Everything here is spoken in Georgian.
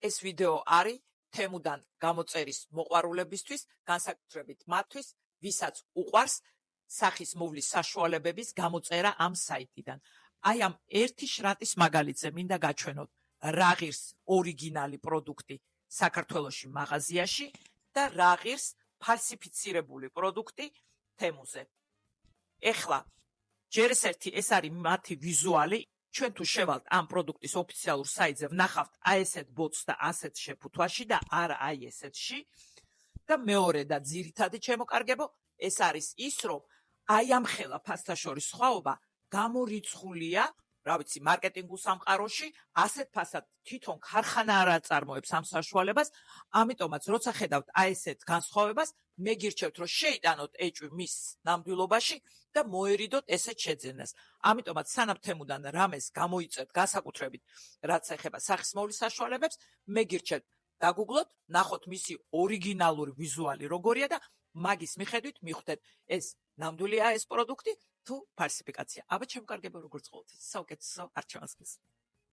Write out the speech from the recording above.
ეს ვიდეო არის თემუდან გამოწერის მოყვარულებისთვის, განსაკუთრებით მათთვის, ვისაც უყვარს სახის მოვლის საშუალებების გამოწერა ამ საიტიდან. აი ამ ერთი შრატის მაგალითზე მინდა გაჩვენოთ რა ღირს ორიგინალი პროდუქტი საქართველოში მაღაზიაში და რა ღირს ფალსიფიცირებული პროდუქტი თემუზე. ეხლა ჯერ ეს არის მათი ვიზუალი. ჩვენ თუ შევალთ ამ პროდუქტის ოფიციალურ საიტზე, ვნახავთ აი ესეთ ბოთს და ასეთ შეფუთვაში და არა აი ესეთში. და მეორე და ძირითადი ჩემოკარგებო, ეს არის ის, რომ აი ამ ხელა ფასთა შორის სხვაობა გამორიცხულია, რა ვიცი, მარკეტინგულ სამყაროში, ასეთ ფასად თვითონ ქარხანა არ აწარმოებს ამ საშუალებას, ამიტომაც როცა ხედავთ აი ესეთ განსხვავებას, მე გირჩევთ, რომ შეიტანოთ ეჭვი მის ნამდვილობაში და მოერიდოთ ესეთ შეძენას. ამიტომაც სანამ თემუდან რამეს გამოიწევთ განსაკუთრებით, რაც ეხება სახის მოვლის საშუალებებს, მე გირჩევთ დაგუგლოთ, ნახოთ მისი ორიგინალური ვიზუალი როგორია და მაგის მიხედვით მიხვდეთ, ეს ნამდვილია ეს პროდუქტი თუ ფალსიფიკაცია. აბა ჩემკარგებო, როგორც ყოველთვის, საუკეთესო არჩევანს გისურვებთ.